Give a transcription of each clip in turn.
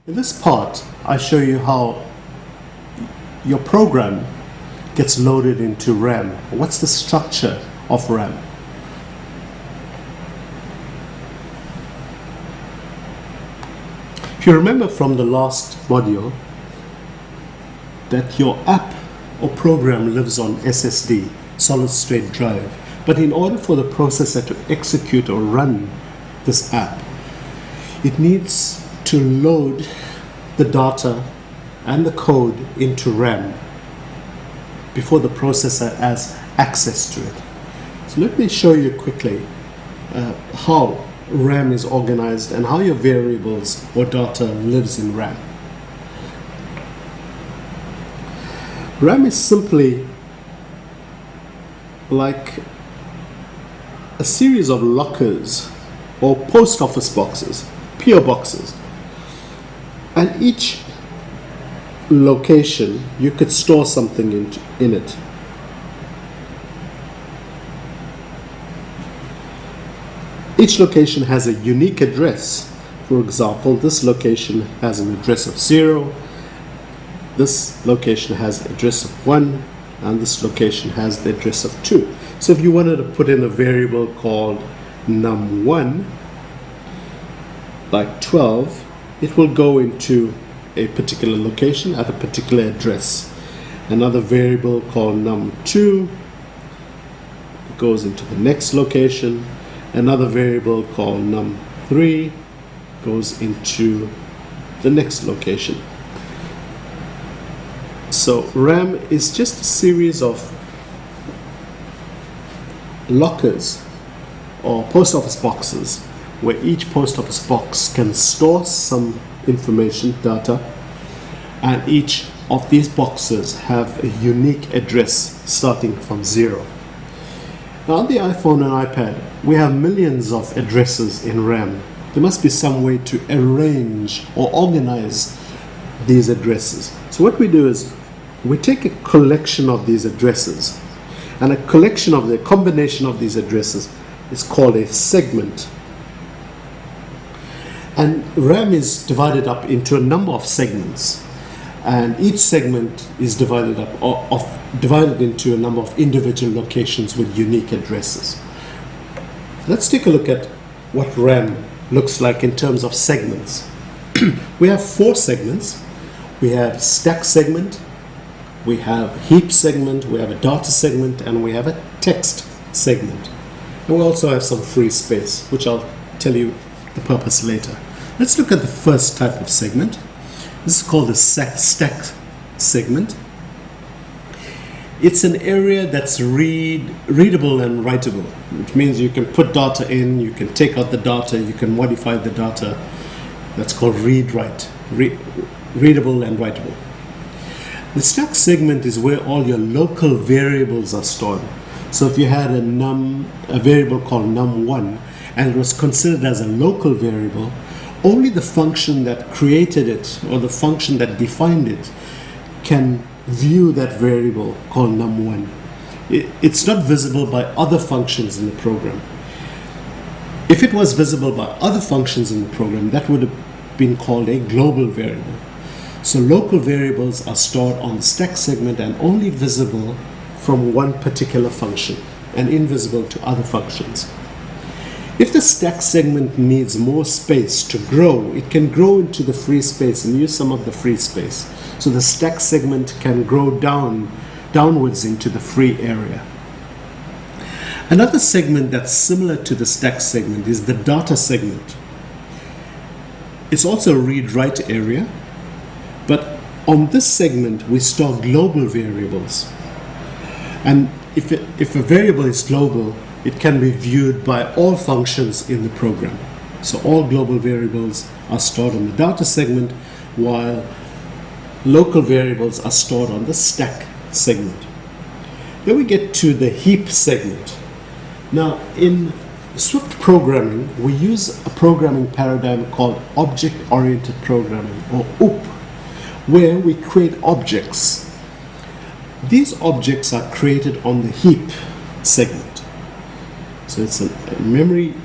In this part, I show you how your program gets loaded into RAM. What's the structure of RAM? If you remember from the last module that your app or program lives on SSD, solid state drive, but in order for the processor to execute or run this app, it needs to load the data and the code into RAM before the processor has access to it. So let me show you quickly how RAM is organized and how your variables or data lives in RAM. RAM is simply like a series of lockers or post office boxes, PO boxes. And each location, you could store something in it. Each location has a unique address. For example, this location has an address of 0, this location has the address of 1, and this location has the address of 2. So if you wanted to put in a variable called num1, like 12, it will go into a particular location at a particular address. Another variable called num2 goes into the next location. Another variable called num3 goes into the next location. So RAM is just a series of lockers or post office boxes where each post office box can store some information, data, and each of these boxes have a unique address starting from 0. Now on the iPhone and iPad, we have millions of addresses in RAM. There must be some way to arrange or organize these addresses. So what we do is we take a collection of these addresses, and a combination of these addresses is called a segment. And RAM is divided up into a number of segments, and each segment is divided into a number of individual locations with unique addresses. Let's take a look at what RAM looks like in terms of segments. We have 4 segments. We have stack segment, we have heap segment, we have a data segment, and we have a text segment. And we also have some free space, which I'll tell you the purpose later. Let's look at the first type of segment. This is called the stack segment. It's an area that's readable and writable, which means you can put data in, you can take out the data, you can modify the data. That's called read-write, readable and writable. The stack segment is where all your local variables are stored. So if you had a variable called num1 and it was considered as a local variable, only the function that created it or the function that defined it can view that variable called num1. It's not visible by other functions in the program. If it was visible by other functions in the program, that would have been called a global variable. So local variables are stored on the stack segment and only visible from one particular function and invisible to other functions. If the stack segment needs more space to grow, it can grow into the free space and use some of the free space. So the stack segment can grow downwards into the free area. Another segment that's similar to the stack segment is the data segment. It's also a read-write area, but on this segment we store global variables. And if a variable is global, it can be viewed by all functions in the program. So all global variables are stored on the data segment, while local variables are stored on the stack segment. Then we get to the heap segment. Now in Swift programming, we use a programming paradigm called object-oriented programming, or OOP, where we create objects. These objects are created on the heap segment. So it's a memory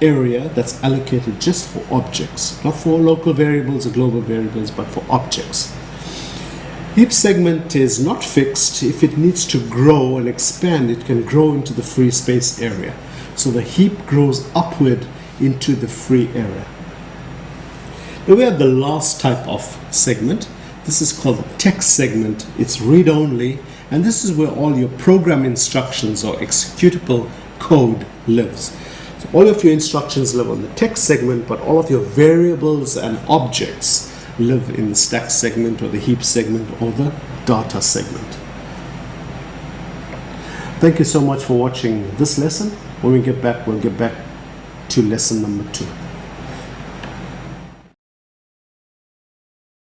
area that's allocated just for objects, not for local variables or global variables, but for objects. Heap segment is not fixed. If it needs to grow and expand, it can grow into the free space area. So the heap grows upward into the free area. Now we have the last type of segment. This is called the text segment. It's read-only, and this is where all your program instructions or executable code lives. So all of your instructions live on the text segment, but all of your variables and objects live in the stack segment or the heap segment or the data segment. Thank you so much for watching this lesson. When we get back, we'll get back to lesson number 2.